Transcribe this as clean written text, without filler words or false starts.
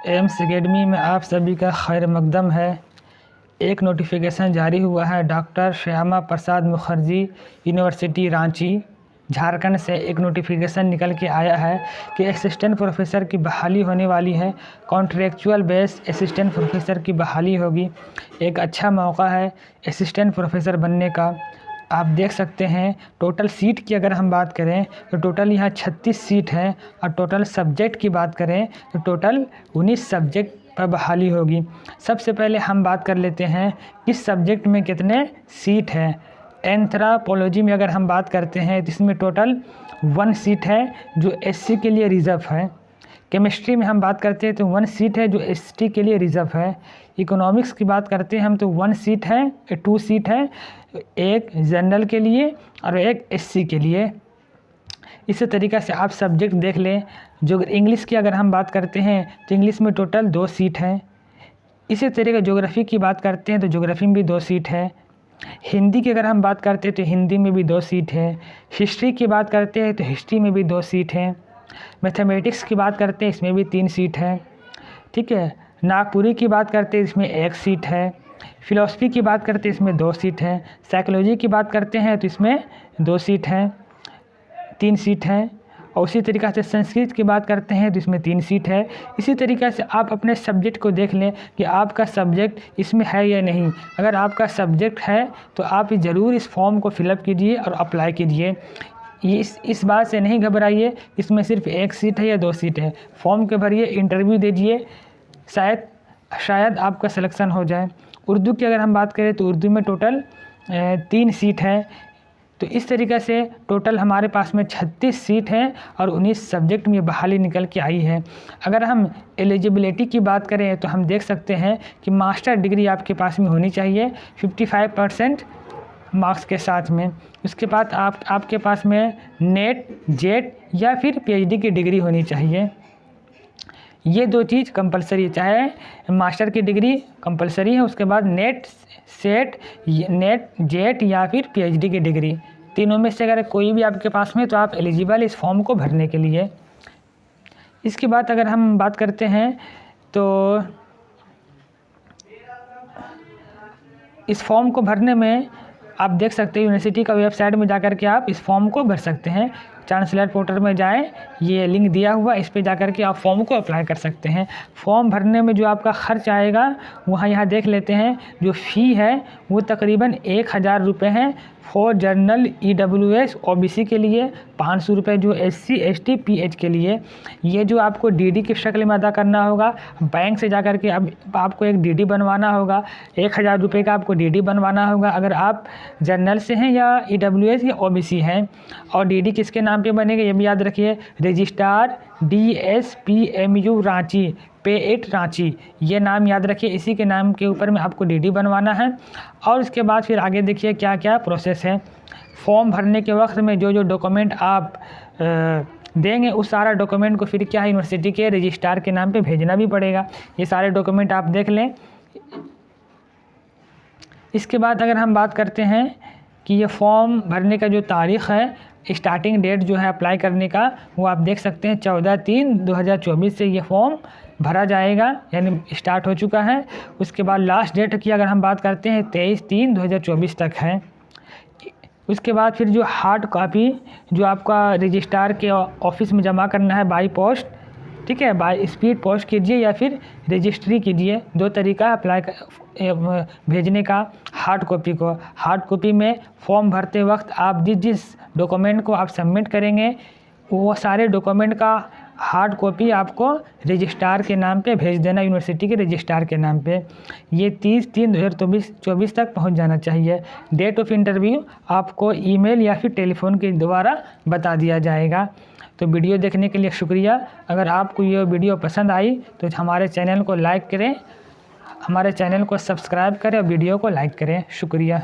AIIMS academy में आप सभी का खैर मकदम है। एक नोटिफिकेशन जारी हुआ है डॉक्टर श्यामा प्रसाद मुखर्जी यूनिवर्सिटी रांची झारखंड से एक नोटिफिकेशन निकल के आया है कि असिस्टेंट प्रोफेसर की बहाली होने वाली है। कॉन्ट्रेक्चुअल बेस असिस्टेंट प्रोफेसर की बहाली होगी। एक अच्छा मौका है असिस्टेंट प्रोफेसर बनने का। आप देख सकते हैं टोटल सीट की अगर हम बात करें तो टोटल यहाँ 36 सीट है और टोटल सब्जेक्ट की बात करें तो टोटल 19 सब्जेक्ट पर बहाली होगी। सबसे पहले हम बात कर लेते हैं किस सब्जेक्ट में कितने सीट है। एंथ्रोपोलॉजी में अगर हम बात करते हैं तो इसमें टोटल 1 सीट है जो एससी के लिए रिज़र्व है। केमिस्ट्री में हम बात करते हैं तो 1 सीट है जो एसटी के लिए रिज़र्व है। इकोनॉमिक्स की बात करते हैं हम तो 1 सीट है 2 सीट है, एक जनरल के लिए और एक एससी के लिए। इसी तरीक़े से आप सब्जेक्ट देख लें। जो इंग्लिश की अगर हम बात करते हैं तो इंग्लिश में टोटल 2 सीट है। इसी तरीके ज्योग्राफी की बात करते हैं तो ज्योग्राफी में भी 2 सीट है। हिंदी की अगर हम बात करते हैं तो हिंदी में भी 2 सीट है। हिस्ट्री की बात करते हैं तो हिस्ट्री में भी 2 सीट है। मैथमेटिक्स की बात करते हैं इसमें भी 3 सीट है। ठीक है। नागपुरी की बात करते हैं इसमें 1 सीट है। फ़िलॉसफी की बात करते हैं इसमें 2 सीट है। साइकोलॉजी की बात करते हैं तो इसमें 2 सीट हैं, 3 सीट हैं। और उसी तरीक़े से संस्कृत की बात करते हैं तो इसमें 3 सीट है। इसी तरीक़े से आप अपने सब्जेक्ट को देख लें कि आपका सब्जेक्ट इसमें है या नहीं। अगर आपका सब्जेक्ट है तो आप ज़रूर इस फॉर्म को फिलअप कीजिए और अप्लाई कीजिए। ये इस बात से नहीं घबराइए इसमें सिर्फ 1 सीट है या 2 सीट है। फॉर्म के भरिए, इंटरव्यू दीजिए, शायद आपका सिलेक्शन हो जाए। उर्दू की अगर हम बात करें तो उर्दू में टोटल 3 सीट है। तो इस तरीक़े से टोटल हमारे पास में 36 सीट हैं और 19 सब्जेक्ट में बहाली निकल के आई है। अगर हम एलिजिबिलिटी की बात करें तो हम देख सकते हैं कि मास्टर डिग्री आपके पास में होनी चाहिए 55% मार्क्स के साथ में। उसके बाद आपके पास में नेट, जेट या फिर पीएचडी की डिग्री होनी चाहिए। ये 2 चीज़ कंपलसरी, चाहे मास्टर की डिग्री कंपलसरी है, उसके बाद नेट, सेट, नेट, जेट या फिर पीएचडी की डिग्री, तीनों में से अगर कोई भी आपके पास में तो आप एलिजिबल इस फॉर्म को भरने के लिए। इसके बाद अगर हम बात करते हैं तो इस फॉर्म को भरने में आप देख सकते हैं यूनिवर्सिटी का वेबसाइट में जाकर के आप इस फॉर्म को भर सकते हैं। चांसलर पोर्टल में जाएं, ये लिंक दिया हुआ, इस पे जाकर के आप फॉर्म को अप्लाई कर सकते हैं। फॉर्म भरने में जो आपका खर्च आएगा वहाँ यहाँ देख लेते हैं। जो फ़ी है वो तकरीबन 1000 रुपये है फॉर जनरल EWS OBC के लिए, 500 रुपये जो SC ST PH के लिए। ये जो आपको DD की शक्ल में अदा करना होगा, बैंक से जाकर के अब आपको एक DD बनवाना होगा। 1000 रुपये का आपको DD बनवाना होगा अगर आप जनरल से हैं या EWS या OBC हैं। और DD किसके नाम पे बनेगा ये भी याद रखिए, रजिस्ट्रार DSPMU रांची, पे8 रांची, ये नाम याद रखिए। इसी के नाम के ऊपर में आपको DD बनवाना है। और उसके बाद फिर आगे देखिए क्या क्या प्रोसेस है। फॉर्म भरने के वक्त में जो जो डॉक्यूमेंट आप देंगे उस सारा डॉक्यूमेंट को फिर क्या है यूनिवर्सिटी के रजिस्ट्रार के नाम पे भेजना भी पड़ेगा। ये सारे डॉक्यूमेंट आप देख लें। इसके बाद अगर हम बात करते हैं कि ये फॉर्म भरने का जो तारीख़ है, स्टार्टिंग डेट जो है अप्लाई करने का, वो आप देख सकते हैं 14/3/2024 से ये फॉर्म भरा जाएगा, यानी स्टार्ट हो चुका है। उसके बाद लास्ट डेट की अगर हम बात करते हैं 23/3/2024 तक है। उसके बाद फिर जो हार्ड कॉपी जो आपका रजिस्ट्रार के ऑफिस में जमा करना है बाई पोस्ट, ठीक है, बाई स्पीड पोस्ट कीजिए या फिर रजिस्ट्री कीजिए। 2 तरीका है अप्लाई भेजने का हार्ड कॉपी को। हार्ड कॉपी में फॉर्म भरते वक्त आप जिस डॉक्यूमेंट को आप सबमिट करेंगे वो सारे डॉक्यूमेंट का हार्ड कॉपी आपको रजिस्ट्रार के नाम पे भेज देना, यूनिवर्सिटी के रजिस्ट्रार के नाम पे। ये 30/3/2024 तक पहुंच जाना चाहिए। डेट ऑफ इंटरव्यू आपको ईमेल या फिर टेलीफोन के द्वारा बता दिया जाएगा। तो वीडियो देखने के लिए शुक्रिया। अगर आपको ये वीडियो पसंद आई तो हमारे चैनल को लाइक करें, हमारे चैनल को सब्सक्राइब करें और वीडियो को लाइक करें। शुक्रिया।